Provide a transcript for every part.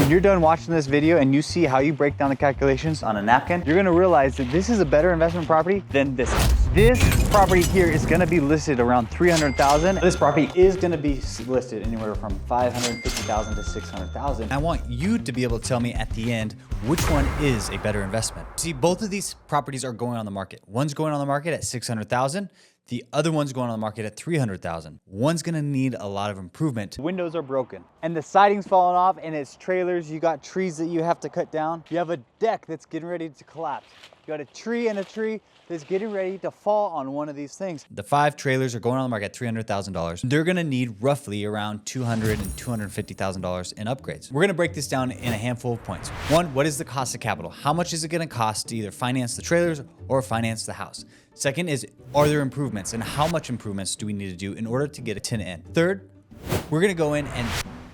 When you're done watching this video and you see how you break down the calculations on a napkin, you're gonna realize that this is a better investment property than this house. This property here is gonna be listed around $300,000. This property is gonna be listed anywhere from $550,000 to $600,000. I want you to be able to tell me at the end which one is a better investment. See, both of these properties are going on the market. One's going on the market at $600,000. The other one's going on the market at $300,000. One's gonna need a lot of improvement. Windows are broken and the siding's falling off and it's trailers. You got trees that you have to cut down. You have a deck that's getting ready to collapse. You got a tree and a tree that's getting ready to fall on one of these things. The 5 trailers are going on the market at $300,000. They're gonna need roughly around $200,000 and $250,000 in upgrades. We're gonna break this down in a handful of points. One, what is the cost of capital? How much is it gonna cost to either finance the trailers or finance the house? Second is, are there improvements, and how much improvements do we need to do in order to get a tenant in? Third, we're gonna go in and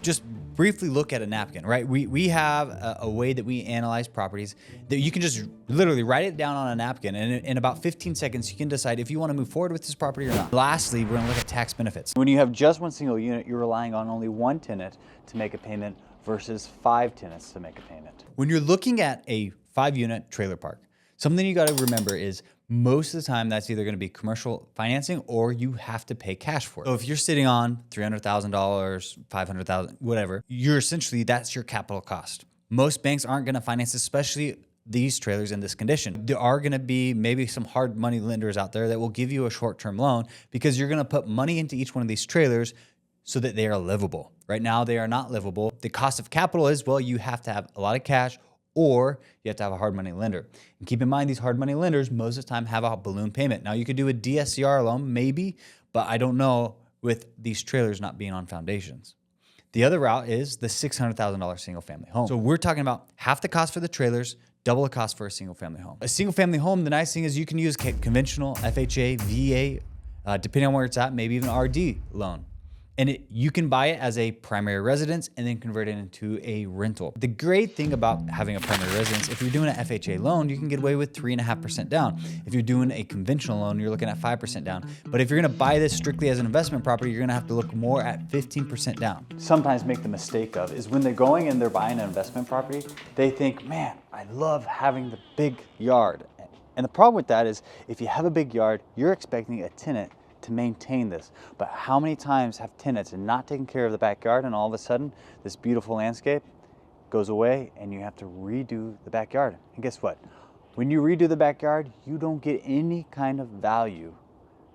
just briefly look at a napkin, right? We have a way that we analyze properties that you can just literally write it down on a napkin, and in about 15 seconds, you can decide if you wanna move forward with this property or not. Lastly, we're gonna look at tax benefits. When you have just one single unit, you're relying on only one tenant to make a payment versus 5 tenants to make a payment. When you're looking at a 5-unit trailer park, something you gotta remember is most of the time that's either gonna be commercial financing or you have to pay cash for it. So if you're sitting on $300,000, $500,000, whatever, that's your capital cost. Most banks aren't gonna finance, especially these trailers in this condition. There are gonna be maybe some hard money lenders out there that will give you a short-term loan because you're gonna put money into each one of these trailers so that they are livable. Right now, they are not livable. The cost of capital is, well, you have to have a lot of cash or you have to have a hard money lender. And keep in mind, these hard money lenders most of the time have a balloon payment. Now you could do a DSCR loan, maybe, but I don't know with these trailers not being on foundations. The other route is the $600,000 single family home. So we're talking about half the cost for the trailers, double the cost for a single family home. A single family home, the nice thing is you can use conventional FHA, VA, depending on where it's at, maybe even RD loan. And you can buy it as a primary residence and then convert it into a rental. The great thing about having a primary residence, if you're doing an FHA loan, you can get away with 3.5% down. If you're doing a conventional loan, you're looking at 5% down. But if you're gonna buy this strictly as an investment property, you're gonna have to look more at 15% down. Sometimes make the mistake of is when they're going and they're buying an investment property, they think, man, I love having the big yard. And the problem with that is if you have a big yard, you're expecting a tenant to maintain this. But how many times have tenants not taken care of the backyard and all of a sudden this beautiful landscape goes away and you have to redo the backyard? And guess what? When you redo the backyard, you don't get any kind of value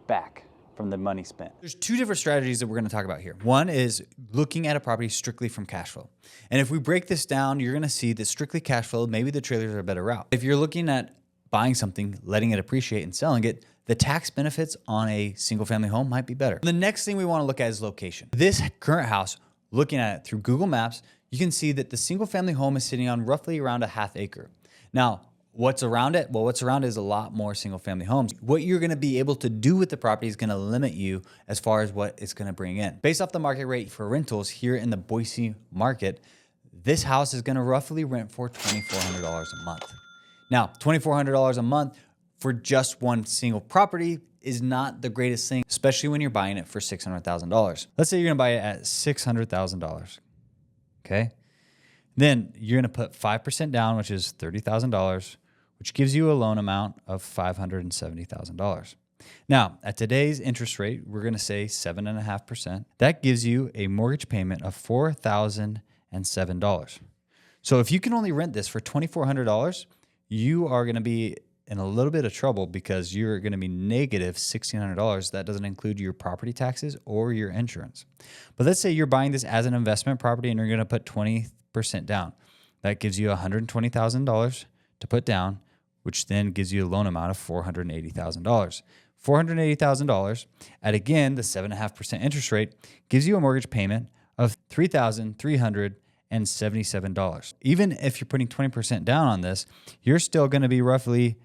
back from the money spent. There's 2 different strategies that we're gonna talk about here. One is looking at a property strictly from cash flow. And if we break this down, you're gonna see that strictly cash flow, maybe the trailers are a better route. If you're looking at buying something, letting it appreciate and selling it, the tax benefits on a single family home might be better. The next thing we wanna look at is location. This current house, looking at it through Google Maps, you can see that the single family home is sitting on roughly around a ½ acre. Now, what's around it? Well, what's around it is a lot more single family homes. What you're gonna be able to do with the property is gonna limit you as far as what it's gonna bring in. Based off the market rate for rentals here in the Boise market, this house is gonna roughly rent for $2,400 a month. Now, $2,400 a month for just one single property is not the greatest thing, especially when you're buying it for $600,000. Let's say you're gonna buy it at $600,000, okay? Then you're gonna put 5% down, which is $30,000, which gives you a loan amount of $570,000. Now, at today's interest rate, we're gonna say 7.5%. That gives you a mortgage payment of $4,007. So if you can only rent this for $2,400, you are gonna be in a little bit of trouble because you're gonna be negative $1,600. That doesn't include your property taxes or your insurance. But let's say you're buying this as an investment property and you're gonna put 20% down. That gives you $120,000 to put down, which then gives you a loan amount of $480,000. $480,000 at, again, the 7.5% interest rate gives you a mortgage payment of $3,377. Even if you're putting 20% down on this, you're still gonna be roughly,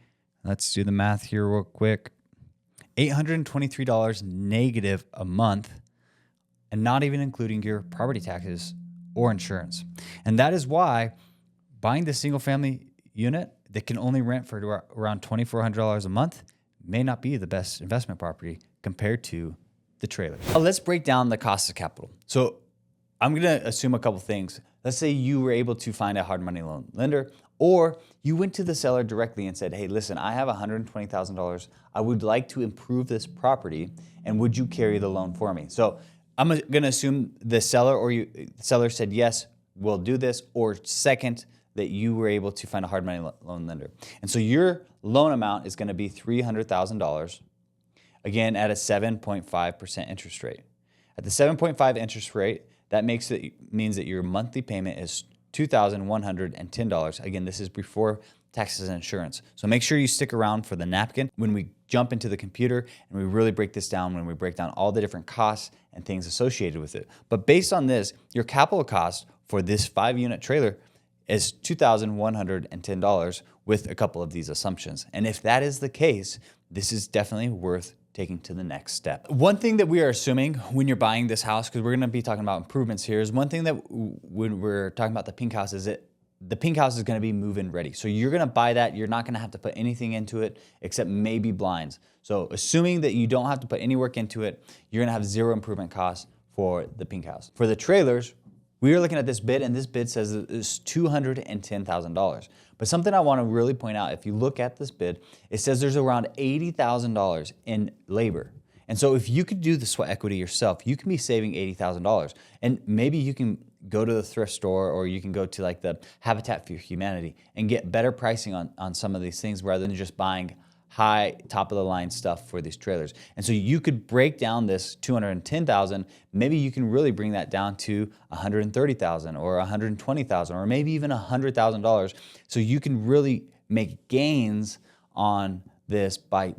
let's do the math here real quick, $823 negative a month, and not even including your property taxes or insurance. And that is why buying the single family unit that can only rent for around $2,400 a month may not be the best investment property compared to the trailers. Let's break down the cost of capital. So I'm gonna assume a couple things. let's say you were able to find a hard money loan lender, or you went to the seller directly and said, hey, listen, I have $120,000. I would like to improve this property, and would you carry the loan for me? So I'm going to assume the seller the seller said, yes, we'll do this, or second, that you were able to find a hard money loan lender. And so your loan amount is going to be $300,000, again, at a 7.5% interest rate. At the 7.5 interest rate, that means that your monthly payment is $2,110. Again, this is before taxes and insurance. So make sure you stick around for the napkin when we jump into the computer and we really break this down, when we break down all the different costs and things associated with it. But based on this, your capital cost for this 5-unit trailer is $2,110 with a couple of these assumptions. And if that is the case, this is definitely worth taking to the next step. One thing that we are assuming when you're buying this house, because we're going to be talking about improvements here, is one thing that when we're talking about the pink house is that the pink house is going to be move-in ready. So you're going to buy that. You're not going to have to put anything into it except maybe blinds. So assuming that you don't have to put any work into it, you're going to have zero improvement costs for the pink house. For the trailers, we are looking at this bid, and this bid says it's $210,000. But something I want to really point out, if you look at this bid, it says there's around $80,000 in labor. And so if you could do the sweat equity yourself, you can be saving $80,000. And maybe you can go to the thrift store, or you can go to like the Habitat for Humanity and get better pricing on some of these things rather than just buying high top of the line stuff for these trailers. And so you could break down this 210,000, maybe you can really bring that down to 130,000 or 120,000 or maybe even $100,000. So you can really make gains on this by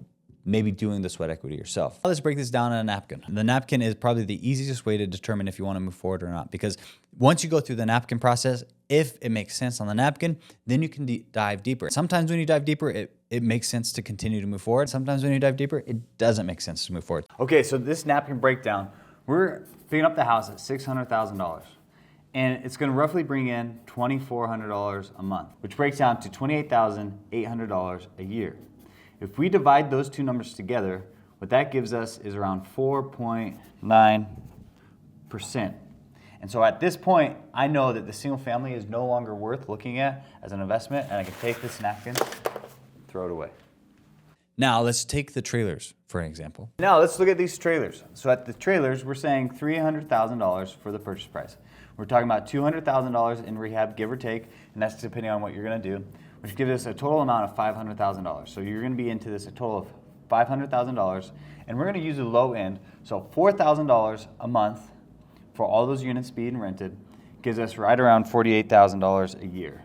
maybe doing the sweat equity yourself. Let's break this down on a napkin. The napkin is probably the easiest way to determine if you want to move forward or not, because once you go through the napkin process, if it makes sense on the napkin, then you can dive deeper. Sometimes when you dive deeper, it makes sense to continue to move forward. Sometimes when you dive deeper, it doesn't make sense to move forward. Okay, so this napkin breakdown, we're figuring up the house at $600,000. And it's going to roughly bring in $2,400 a month, which breaks down to $28,800 a year. If we divide those two numbers together, what that gives us is around 4.9%. And so at this point, I know that the single family is no longer worth looking at as an investment, and I can take this napkin, throw it away. Now let's take the trailers for an example. Now let's look at these trailers. So at the trailers, we're saying $300,000 for the purchase price. We're talking about $200,000 in rehab, give or take, and that's depending on what you're going to do, which gives us a total amount of $500,000. So you're going to be into this a total of $500,000, and we're going to use the low end. So $4,000 a month for all those units being rented gives us right around $48,000 a year.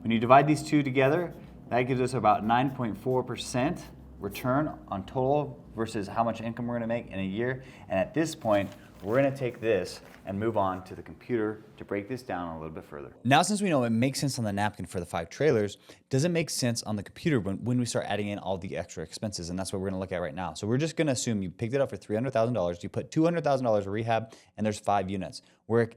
When you divide these two together, that gives us about 9.4% return on total versus how much income we're going to make in a year. And at this point, we're going to take this and move on to the computer to break this down a little bit further. Now, since we know it makes sense on the napkin for the 5 trailers, does it make sense on the computer when we start adding in all the extra expenses? And that's what we're going to look at right now. So we're just going to assume you picked it up for $300,000, you put $200,000 of rehab, and there's 5 units. We're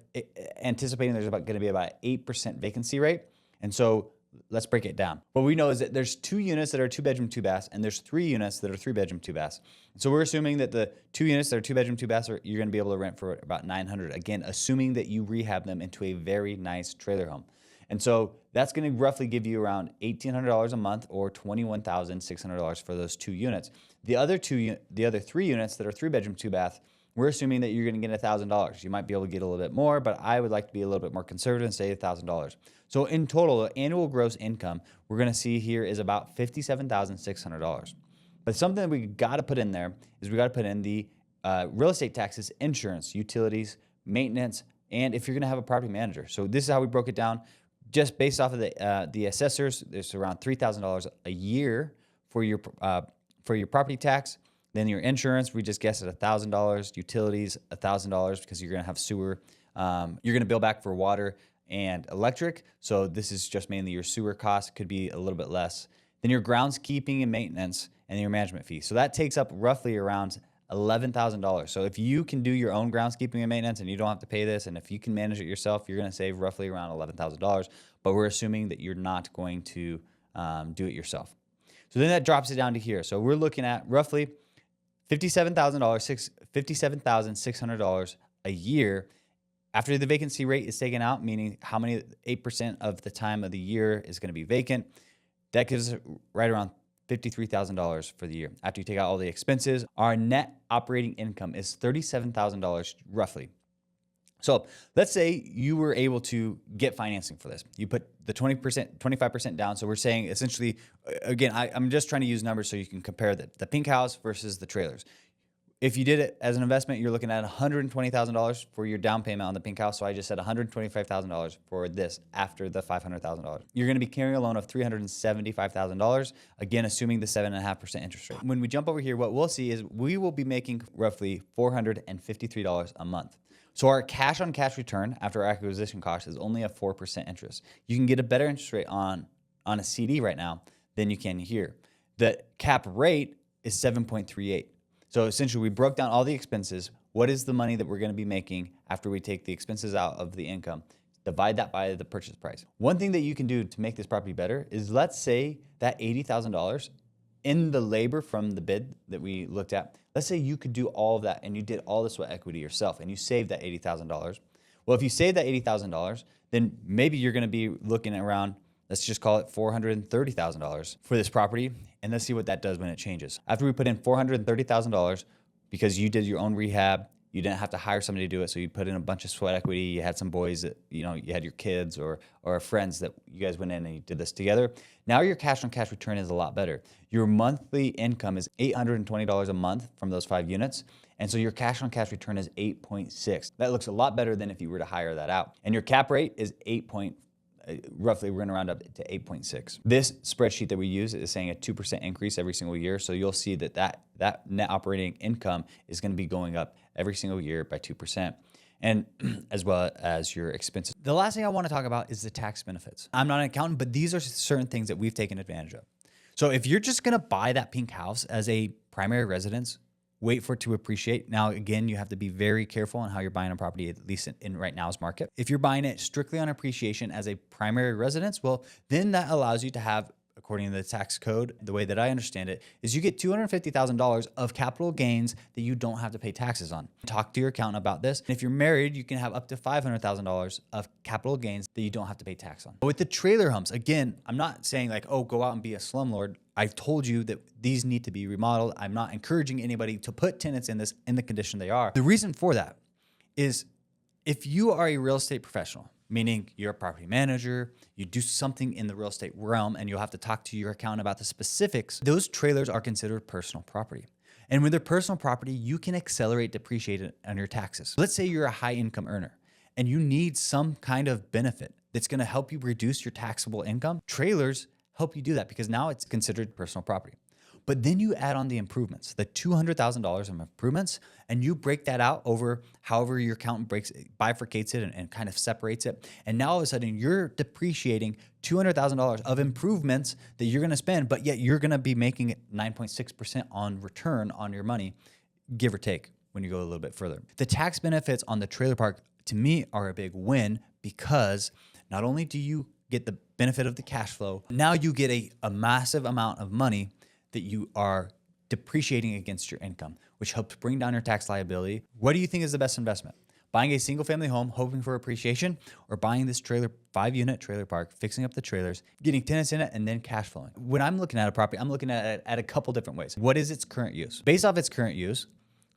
anticipating there's going to be about 8% vacancy rate. And so let's break it down. What we know is that there's 2 units that are 2-bedroom, 2 baths, and there's 3 units that are 3-bedroom, 2 baths. So we're assuming that the 2 units that are 2-bedroom, 2 baths you're going to be able to rent for about $900. Again, assuming that you rehab them into a very nice trailer home. And so that's going to roughly give you around $1,800 a month or $21,600 for those 2 units. The other 3 units that are 3-bedroom, 2 bath, we're assuming that you're going to get $1,000. You might be able to get a little bit more, but I would like to be a little bit more conservative and say $1,000. So in total, the annual gross income we're going to see here is about $57,600. But something that we got to put in there is we got to put in the real estate taxes, insurance, utilities, maintenance, and if you're going to have a property manager. So this is how we broke it down. Just based off of the assessors, there's around $3,000 a year for your property tax. Then your insurance, we just guessed at $1,000. Utilities, $1,000 because you're going to have sewer. You're going to bill back for water and electric. So this is just mainly your sewer cost. Could be a little bit less. Then your groundskeeping and maintenance and your management fee. So that takes up roughly around $11,000. So if you can do your own groundskeeping and maintenance and you don't have to pay this, and if you can manage it yourself, you're going to save roughly around $11,000. But we're assuming that you're not going to do it yourself. So then that drops it down to here. So we're looking at roughly $57,600 a year, after the vacancy rate is taken out, meaning how many 8% of the time of the year is going to be vacant, that gives us right around $53,000 for the year. After you take out all the expenses, our net operating income is $37,000 roughly. So let's say you were able to get financing for this. You put the 20%, 25% down. So we're saying essentially, again, I'm just trying to use numbers so you can compare the pink house versus the trailers. If you did it as an investment, you're looking at $120,000 for your down payment on the pink house. So I just said $125,000 for this after the $500,000. You're going to be carrying a loan of $375,000, again, assuming the 7.5% interest rate. When we jump over here, what we'll see is we will be making roughly $453 a month. So our cash on cash return after our acquisition cost is only a 4% interest. You can get a better interest rate on a CD right now than you can here. The cap rate is 7.38. So essentially we broke down all the expenses. What is the money that we're going to be making after we take the expenses out of the income? Divide that by the purchase price. One thing that you can do to make this property better is, let's say that $80,000 in the labor from the bid that we looked at, let's say you could do all of that and you did all the sweat equity yourself and you saved that $80,000. Well, if you save that $80,000, then maybe you're going to be looking at around, let's just call it $430,000 for this property. And let's see what that does when it changes. After we put in $430,000, because you did your own rehab, you didn't have to hire somebody to do it. So you put in a bunch of sweat equity. You had some boys that, you had your kids or friends that you guys went in and you did this together. Now your cash on cash return is a lot better. Your monthly income is $820 a month from those 5 units. And so your cash on cash return is 8.6. That looks a lot better than if you were to hire that out. And your cap rate is roughly, we're going to round up to 8.6. This spreadsheet that we use is saying a 2% increase every single year. So you'll see that net operating income is going to be going up every single year by 2%, and as well as your expenses. The last thing I want to talk about is the tax benefits. I'm not an accountant, but these are certain things that we've taken advantage of. So if you're just going to buy that pink house as a primary residence, wait for it to appreciate. Now, again, you have to be very careful on how you're buying a property, at least in right now's market. If you're buying it strictly on appreciation as a primary residence, well, then that allows you to have, according to the tax code, the way that I understand it, is you get $250,000 of capital gains that you don't have to pay taxes on. Talk to your accountant about this. And if you're married, you can have up to $500,000 of capital gains that you don't have to pay tax on. But with the trailer homes, again, I'm not saying like, oh, go out and be a slumlord. I've told you that these need to be remodeled. I'm not encouraging anybody to put tenants in the condition they are. The reason for that is if you are a real estate professional, meaning you're a property manager, you do something in the real estate realm, and you'll have to talk to your accountant about the specifics, those trailers are considered personal property. And when they're personal property, you can accelerate depreciation on your taxes. Let's say you're a high income earner and you need some kind of benefit that's going to help you reduce your taxable income. Trailers help you do that because now it's considered personal property. But then you add on the improvements, the $200,000 of improvements, and you break that out over however your accountant bifurcates it and kind of separates it. And now all of a sudden you're depreciating $200,000 of improvements that you're going to spend, but yet you're going to be making 9.6% on return on your money, give or take, when you go a little bit further. The tax benefits on the trailer park, to me, are a big win because not only do you get the benefit of the cash flow, now you get a massive amount of money that you are depreciating against your income, which helps bring down your tax liability. What do you think is the best investment? Buying a single family home, hoping for appreciation, or buying this 5-unit trailer park, fixing up the trailers, getting tenants in it, and then cash flowing? When I'm looking at a property, I'm looking at it at a couple different ways. What is its current use? Based off its current use,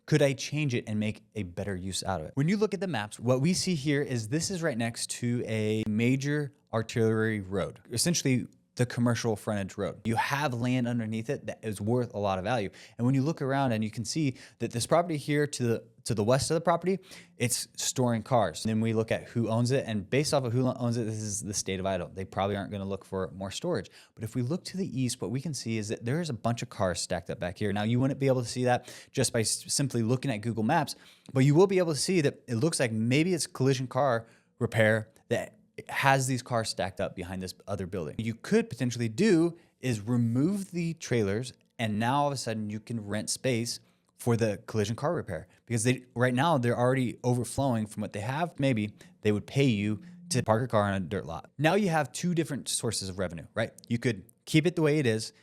could I change it and make a better use out of it? When you look at the maps, what we see here is this is right next to a major arterial road, essentially the commercial frontage road. You have land underneath it that is worth a lot of value. And when you look around and you can see that this property here to the west of the property, it's storing cars. And then we look at who owns it, and based off of who owns it, this is the state of Idaho. They probably aren't going to look for more storage. But if we look to the east, what we can see is that there is a bunch of cars stacked up back here. Now, you wouldn't be able to see that just by simply looking at Google Maps, but you will be able to see that it looks like maybe it's collision car repair that has these cars stacked up behind this other building. What you could potentially do is remove the trailers, and now all of a sudden you can rent space for the collision car repair, because right now they're already overflowing from what they have. Maybe they would pay you to park a car on a dirt lot. Now you have two different sources of revenue, right? You could keep it the way it is,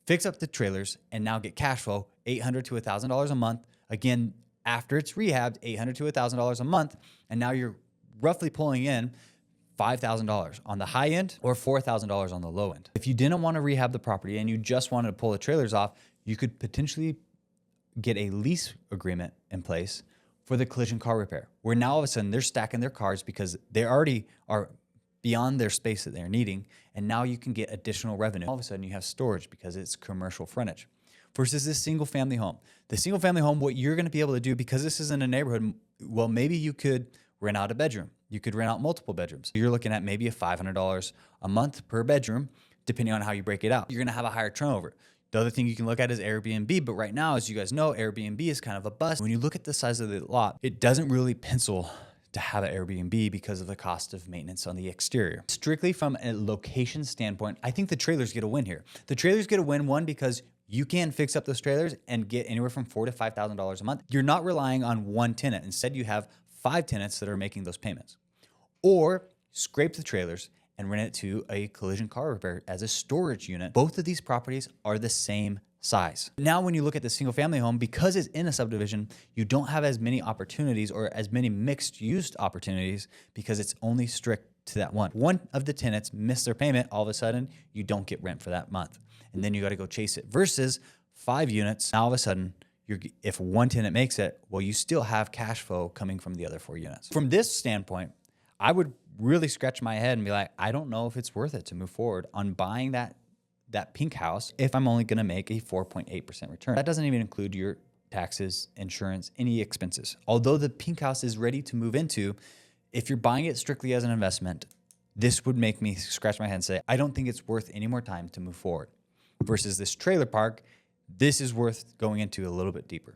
fix up the trailers, and now get cash flow, $800 to $1,000 a month. Again, after it's rehabbed, $800 to $1,000 a month, and now you're roughly pulling in $5,000 on the high end or $4,000 on the low end. If you didn't want to rehab the property and you just wanted to pull the trailers off, you could potentially get a lease agreement in place for the collision car repair, where now all of a sudden they're stacking their cars because they already are beyond their space that they're needing, and now you can get additional revenue. All of a sudden you have storage because it's commercial frontage. Versus this single family home. The single family home, what you're gonna be able to do, because this is in a neighborhood, well, maybe you could rent out a bedroom. You could rent out multiple bedrooms. You're looking at maybe a $500 a month per bedroom, depending on how you break it out. You're gonna have a higher turnover. The other thing you can look at is Airbnb, but right now, as you guys know, Airbnb is kind of a bust. When you look at the size of the lot, it doesn't really pencil to have an Airbnb because of the cost of maintenance on the exterior. Strictly from a location standpoint, I think the trailers get a win here. The trailers get a win, one, because you can fix up those trailers and get anywhere from $4,000 to $5,000 a month. You're not relying on one tenant. Instead, you have 5 tenants that are making those payments. Or scrape the trailers and rent it to a collision car repair as a storage unit. Both of these properties are the same size. Now, when you look at the single family home, because it's in a subdivision, you don't have as many opportunities or as many mixed use opportunities because it's only strict to that one. One of the tenants missed their payment, all of a sudden, you don't get rent for that month. And then you got to go chase it. Versus 5 units, now all of a sudden, if one tenant makes it, well, you still have cash flow coming from the other 4 units. From this standpoint, I would really scratch my head and be like, I don't know if it's worth it to move forward on buying that pink house if I'm only going to make a 4.8% return. That doesn't even include your taxes, insurance, any expenses. Although the pink house is ready to move into, if you're buying it strictly as an investment, this would make me scratch my head and say, I don't think it's worth any more time to move forward. Versus this trailer park, this is worth going into a little bit deeper.